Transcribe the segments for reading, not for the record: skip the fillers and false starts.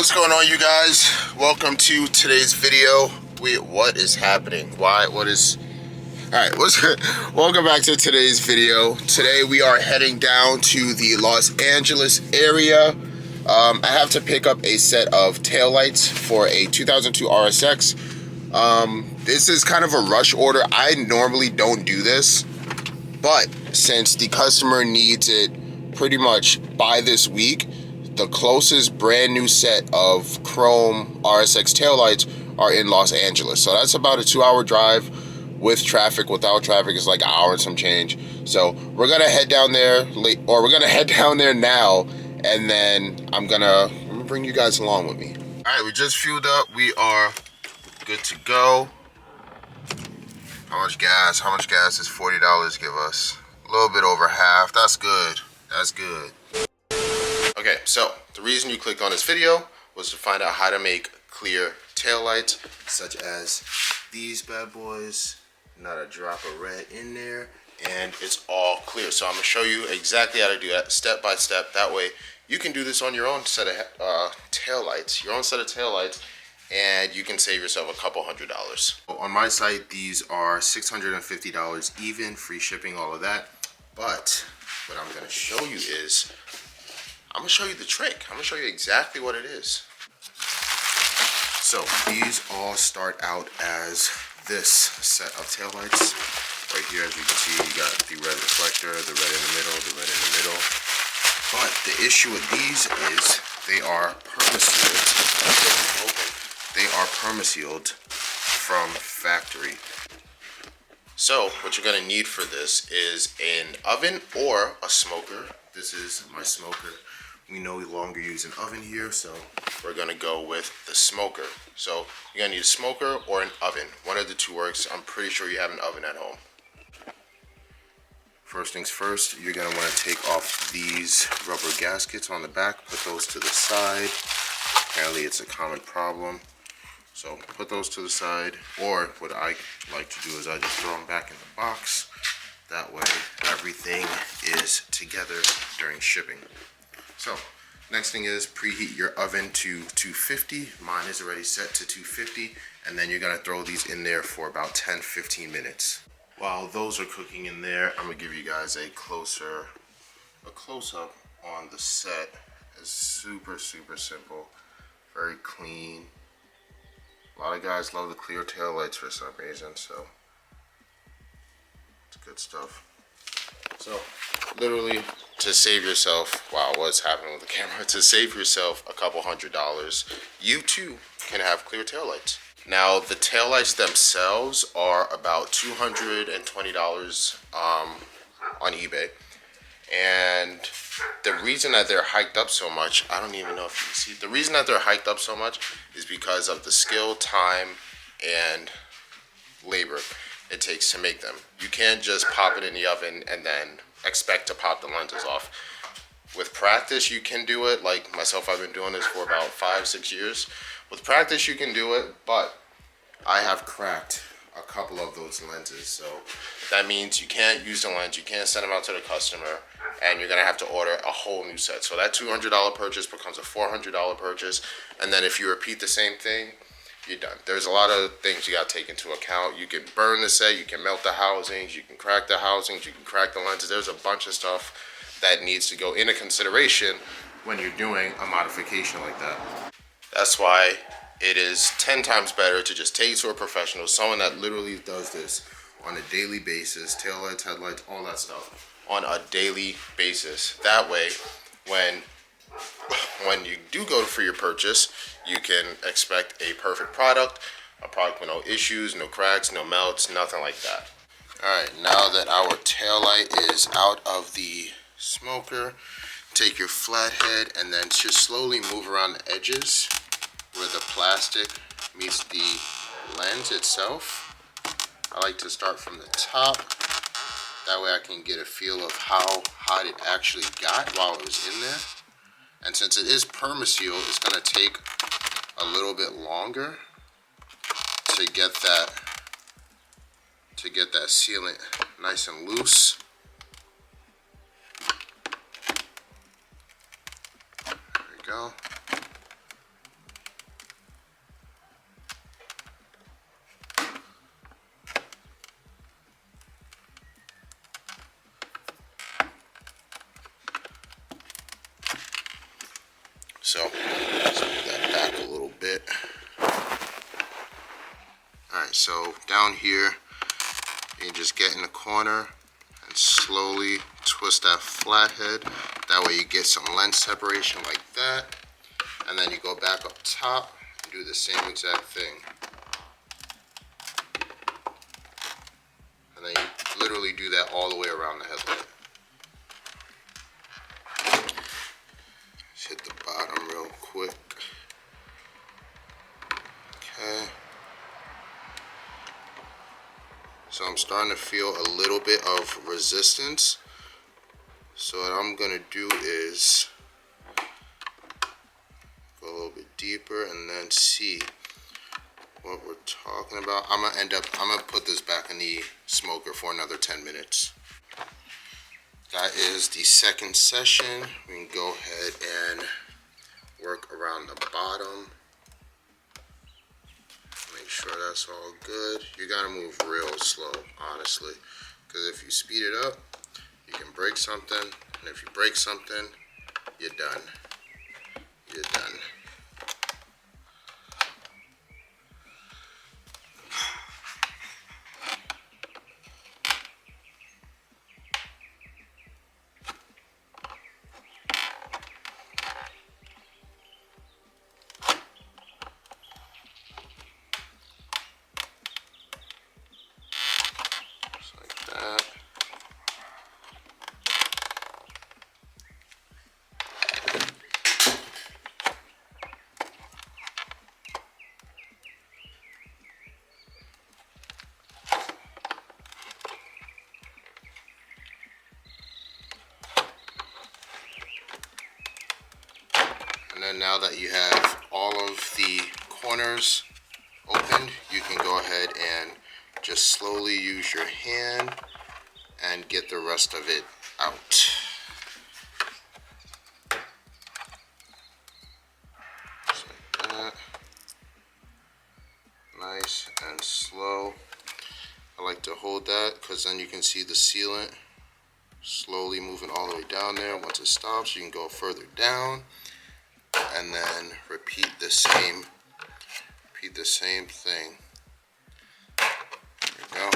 What's going on, you guys? Welcome to today's video. What is happening? What is... Alright, welcome back to today's video. Today we are heading down to the Los Angeles area. I have to pick up a set of taillights for a 2002 RSX. This is kind of a rush order. I normally don't do this, but since the customer needs it pretty much by this week, the closest brand new set of chrome RSX taillights are in Los Angeles. So that's about a 2-hour drive with traffic. Without traffic, it's like an hour and some change. So we're gonna head down there we're gonna head down there now, and then I'm gonna bring you guys along with me. All right, we just fueled up. We are good to go. How much gas? How much gas does $40 give us? A little bit over half. That's good. That's good. Okay, so the reason you clicked on this video was to find out how to make clear taillights, such as these bad boys. Not a drop of red in there, and it's all clear. So I'm gonna show you exactly how to do that step by step. That way you can do this on your own set of taillights, and you can save yourself a couple $100s. On my site, these are $650 even, free shipping, all of that. But what I'm gonna show you is, I'm gonna show you the trick. I'm gonna show you exactly what it is. So these all start out as this set of taillights. Right here, as you can see, you got the red reflector, the red in the middle, the red in the middle. But the issue with these is they are permasealed. They are permasealed from factory. So what you're gonna need for this is an oven or a smoker. This is my smoker. We no longer use an oven here, so we're gonna go with the smoker. So you're gonna need a smoker or an oven. One of the two works. I'm pretty sure you have an oven at home. First things first, you're gonna wanna take off these rubber gaskets on the back, put those to the side. Apparently it's a common problem. So put those to the side, or what I like to do is I just throw them back in the box. That way everything is together during shipping. So next thing is preheat your oven to 250. Mine is already set to 250, and then you're gonna throw these in there for about 10-15 minutes. While those are cooking in there, I'm gonna give you guys a close-up on the set. It's super simple, very clean. A lot of guys love the clear taillights for some reason, so it's good stuff. So literally, to save yourself, wow, what's happening with the camera? To save yourself a couple $100s, you too can have clear taillights. Now the taillights themselves are about $220 on eBay, and the reason that they're hiked up so much, I don't even know if you can see, the reason that they're hiked up so much is because of the skill, time, and labor it takes to make them. You can't just pop it in the oven and then expect to pop the lenses off. With practice, you can do it. Like myself, I've been doing this for about 5-6 years. With practice, you can do it, but I have cracked a couple of those lenses. So that means you can't use the lens, you can't send them out to the customer, and you're gonna have to order a whole new set. So that $200 purchase becomes a $400 purchase, and then if you repeat the same thing, you're done. There's a lot of things you got to take into account. You can burn the set, you can melt the housings, you can crack the housings, you can crack the lenses. There's a bunch of stuff that needs to go into consideration when you're doing a modification like that. That's why it is 10 times better to just take it to a professional, someone that literally does this on a daily basis, taillights, headlights, all that stuff, on a daily basis. That way, when you do go for your purchase, you can expect a perfect product, a product with no issues, no cracks, no melts, nothing like that. All right, now that our tail light is out of the smoker, take your flathead and then just slowly move around the edges where the plastic meets the lens itself. I like to start from the top. That way I can get a feel of how hot it actually got while it was in there. And since it is permasealed, it's gonna take a little bit longer to get that sealant nice and loose. There we go. So let's move that back a little bit. Alright, so down here, you just get in the corner and slowly twist that flathead. That way you get some lens separation like that. And then you go back up top and do the same exact thing. And then you literally do that all the way around the headlight. Just hit the bottom real quick. Okay. So I'm starting to feel a little bit of resistance. So what I'm gonna do is go a little bit deeper and then see what we're talking about. I'm gonna put this back in the smoker for another 10 minutes. That is the second session. We can go ahead and work around the bottom. Make sure that's all good. You gotta move real slow, honestly, because if you speed it up, you can break something, and if you break something, you're done. You're done. Just like that. And then now that you have all of the corners opened, you can go ahead and just slowly use your hand and get the rest of it out. Just like that. Nice and slow. I like to hold that because then you can see the sealant slowly moving all the way down there. Once it stops, you can go further down and then repeat the same thing. There we go.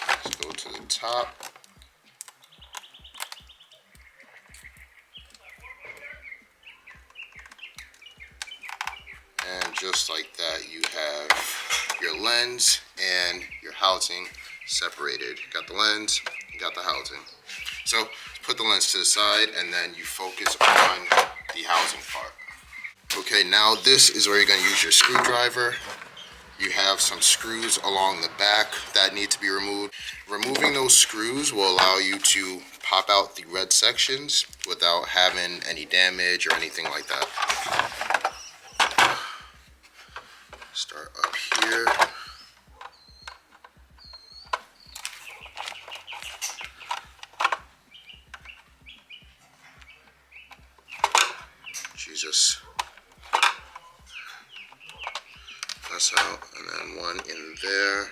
Let's go to the top. And just like that, you have your lens and your housing separated. You got the lens, you got the housing. So put the lens to the side and then you focus on the housing part. Okay, now this is where you're going to use your screwdriver. You have some screws along the back that need to be removed. Removing those screws will allow you to pop out the red sections without having any damage or anything like that. Start up here. Jesus. That's out, and then one in there.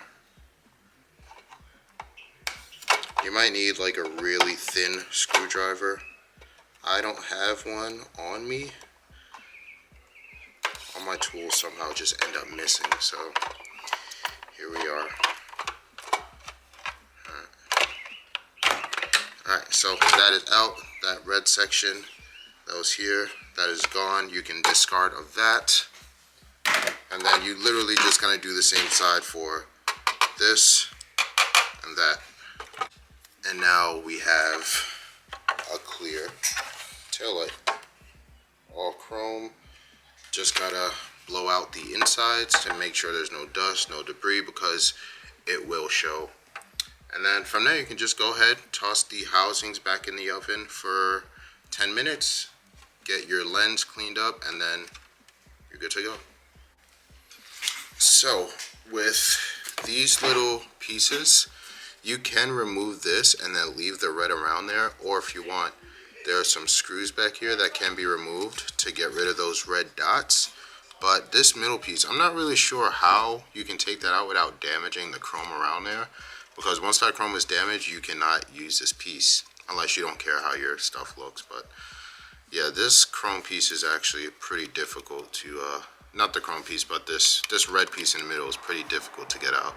You might need like a really thin screwdriver. I don't have one on me. All my tools somehow just end up missing, so here we are. Alright, so that is out. That red section that was here, that is gone. You can discard of that. And then you literally just gonna do the same side for this and that. And now we have a clear taillight. All chrome. Just gotta blow out the insides to make sure there's no dust, no debris, because it will show. And then from there you can just go ahead, toss the housings back in the oven for 10 minutes, get your lens cleaned up, and then you're good to go. So with these little pieces, you can remove this and then leave the red around there, or if you want, there are some screws back here that can be removed to get rid of those red dots. But this middle piece, I'm not really sure how you can take that out without damaging the chrome around there, because once that chrome is damaged, you cannot use this piece unless you don't care how your stuff looks. But Yeah, this chrome piece is actually pretty difficult to, not the chrome piece, but this red piece in the middle is pretty difficult to get out.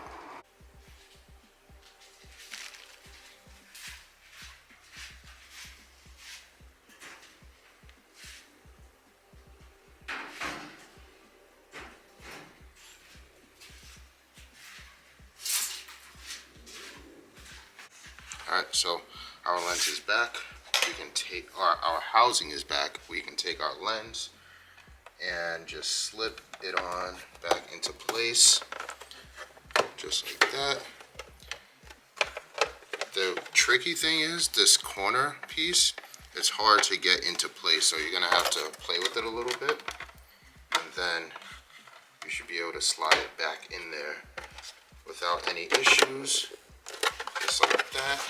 Alright, so our lens is back. We can take our housing is back. We can take our lens and just slip it on back into place, just like that. The tricky thing is this corner piece, it's hard to get into place, so you're gonna have to play with it a little bit, and then you should be able to slide it back in there without any issues, just like that.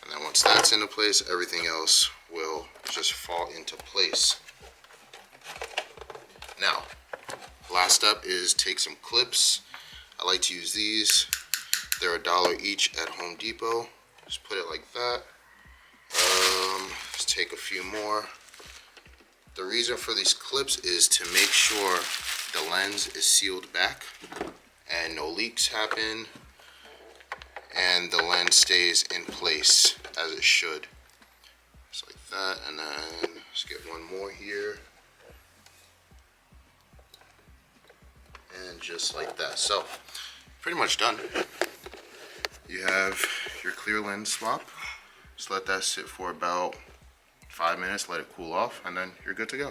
And then once that's into place, everything else will just fall into place. Now, last step is take some clips. I like to use these. They're $1 each at Home Depot. Just put it like that. Let's take a few more. The reason for these clips is to make sure the lens is sealed back and no leaks happen and the lens stays in place as it should. Just like that, and then let's get one more here. And just like that. So, pretty much done. You have your clear lens swap. Just let that sit for about 5 minutes, let it cool off, and then you're good to go.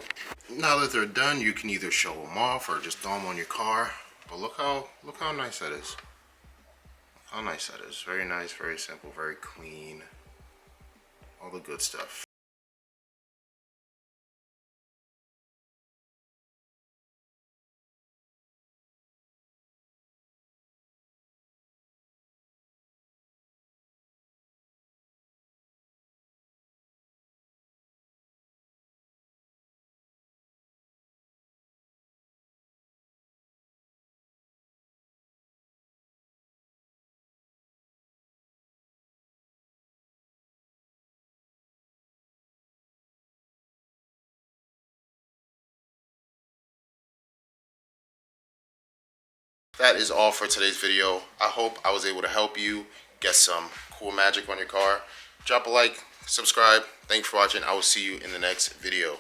Now that they're done, you can either show them off or just throw them on your car. But look how nice that is. How nice that is. Very nice, very simple, very clean. All the good stuff. That is all for today's video. I hope I was able to help you get some cool magic on your car. Drop a like, subscribe. Thanks for watching. I will see you in the next video.